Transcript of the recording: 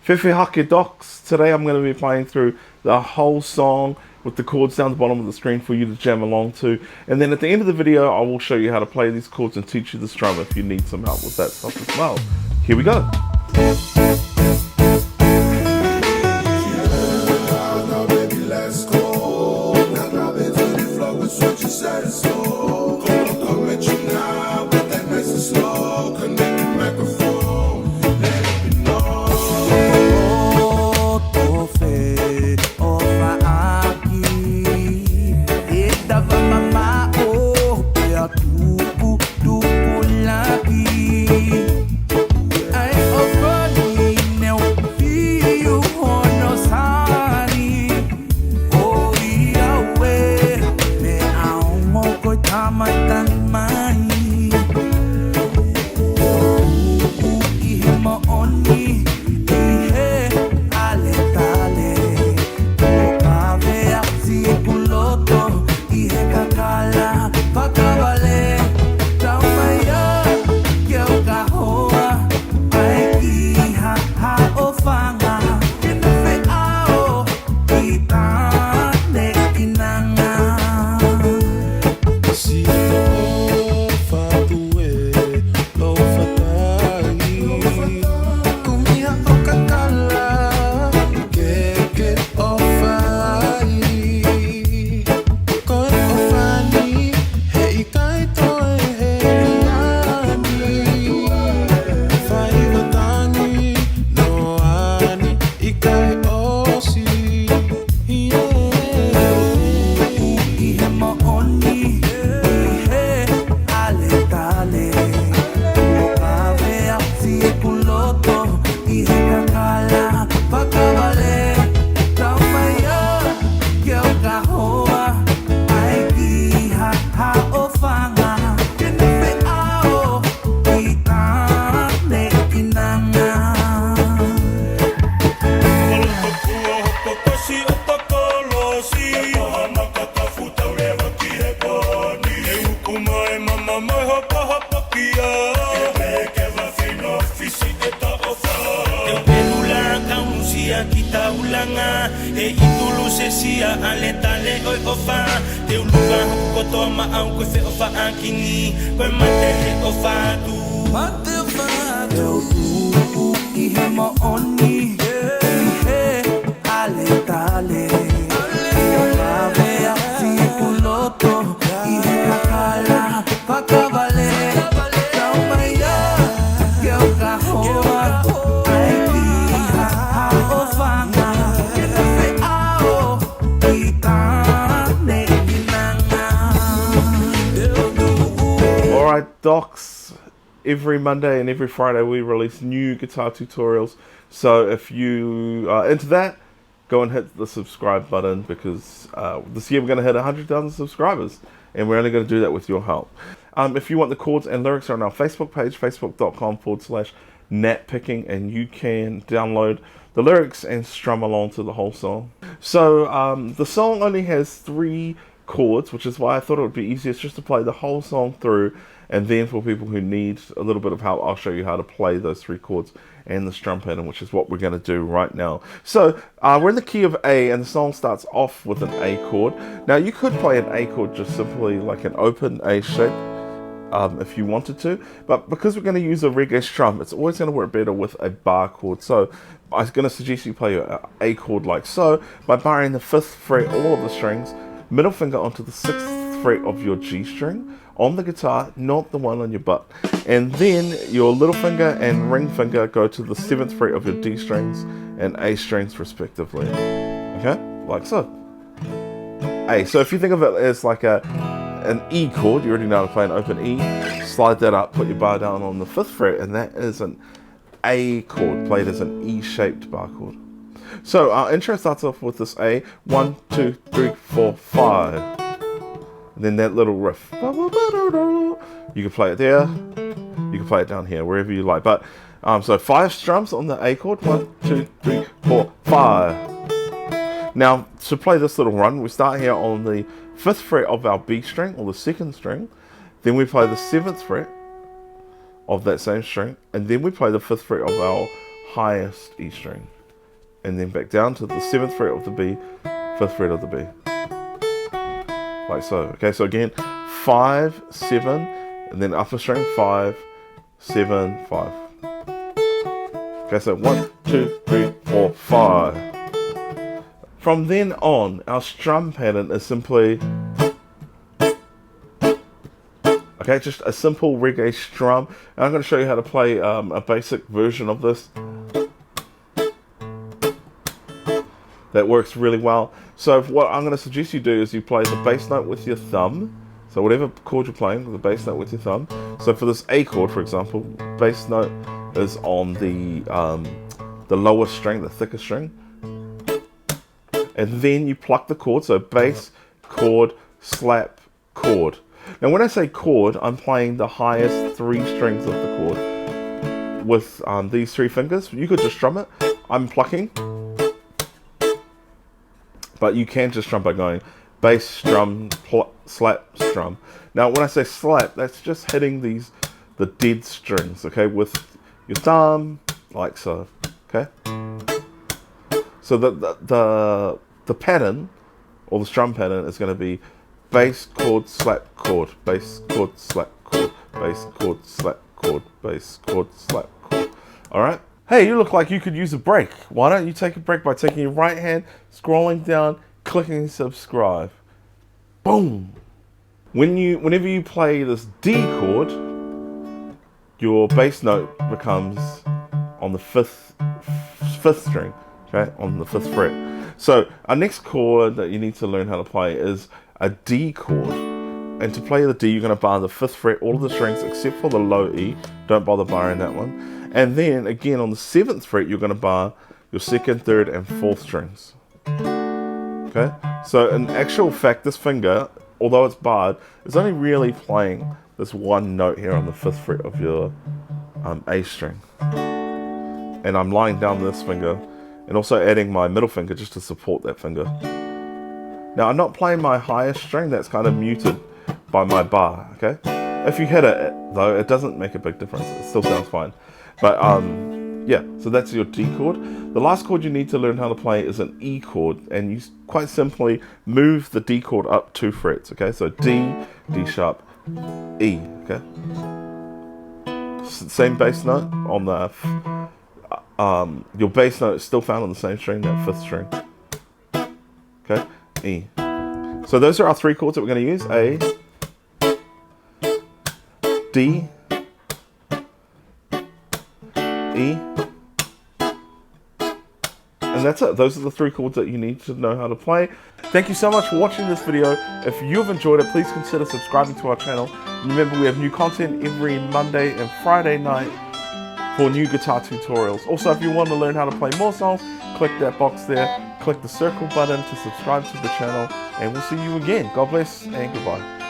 Fejoint docs. Today I'm going to be playing through the whole song with the chords down the bottom of the screen for you to jam along to. And then at the end of the video, I will show you how to play these chords and teach you the strum if you need some help with that stuff as well. Here we go. Docs, every Monday and every Friday we release new guitar tutorials, so if you are into that, go and hit the subscribe button, because this year we're going to hit 100,000 subscribers and we're only going to do that with your help. If you want the chords and lyrics, are on our Facebook page, facebook.com/NatPicking, and you can download the lyrics and strum along to the whole song. So the song only has 3 chords, which is why I thought it would be easiest just to play the whole song through, and then for people who need a little bit of help, I'll show you how to play those 3 chords and the strum pattern, which is what we're going to do right now. So we're in the key of A, and the song starts off with an A chord. Now you could play an A chord just simply like an open A shape if you wanted to, but because we're going to use a reggae strum, it's always going to work better with a bar chord. So I'm going to suggest you play your A chord like so, by barring the 5th fret, all of the strings, middle finger onto the 6th fret of your G string on the guitar, not the one on your butt, and then your little finger and ring finger go to the 7th fret of your D strings and A strings respectively. Okay, like so. A. So if you think of it as like an E chord, you already know how to play an open E. Slide that up, put your bar down on the 5th fret, and that is an A chord played as an E-shaped bar chord. So our intro starts off with this A, 1, 2, 3, 4, 5. And then that little riff. You can play it there, you can play it down here, wherever you like. But so 5 strums on the A chord, 1, 2, 3, 4, 5. Now to play this little run, we start here on the 5th fret of our B string, or the 2nd string. Then we play the 7th fret of that same string, and then we play the 5th fret of our highest E string, and then back down to the 7th fret of the B, 5th fret of the B, like so. Okay, so again, 5, 7, and then upper string 5, 7, 5. Okay, so 1, 2, 3, 4, 5. From then on, our strum pattern is simply, okay, just a simple reggae strum. And I'm going to show you how to play a basic version of this that works really well. So what I'm going to suggest you do is you play the bass note with your thumb. So whatever chord you're playing, the bass note with your thumb. So for this A chord, for example, bass note is on the lower string, the thicker string. And then you pluck the chord, so bass, chord, slap, chord. Now when I say chord, I'm playing the highest 3 strings of the chord with these 3 fingers. You could just strum it. I'm plucking, but you can just strum by going bass, strum, slap, strum. Now when I say slap, that's just hitting the dead strings, okay, with your thumb, like so, okay? So the pattern, or the strum pattern, is going to be bass, chord, slap, chord, bass, chord, slap, chord, bass, chord, slap, chord, bass, chord, slap, chord. Alright? Hey, you look like you could use a break. Why don't you take a break by taking your right hand, scrolling down, clicking subscribe. Boom! Whenever you play this D chord, your bass note becomes on the 5th string, okay, on the 5th fret. So our next chord that you need to learn how to play is a D chord. And to play the D, you're going to bar the 5th fret, all of the strings except for the low E. Don't bother barring that one. And then again on the 7th fret, you're going to bar your 2nd, 3rd, and 4th strings. Okay? So in actual fact, this finger, although it's barred, is only really playing this one note here on the 5th fret of your A string. And I'm lying down this finger and also adding my middle finger just to support that finger. Now I'm not playing my highest string, that's kind of muted by my bar, okay? If you hit it though, it doesn't make a big difference, it still sounds fine. But yeah, so that's your D chord. The last chord you need to learn how to play is an E chord, and you quite simply move the D chord up 2 frets, okay? So D, D sharp, E, okay? Same bass note on the your bass note is still found on the same string, that 5th string. Okay, E. So those are our 3 chords that we're going to use: A, D, E. And that's it. Those are the 3 chords that you need to know how to play. Thank you so much for watching this video. If you've enjoyed it, please consider subscribing to our channel. Remember, we have new content every Monday and Friday night for new guitar tutorials. Also, if you want to learn how to play more songs, click that box there, click the circle button to subscribe to the channel, and we'll see you again. God bless and goodbye.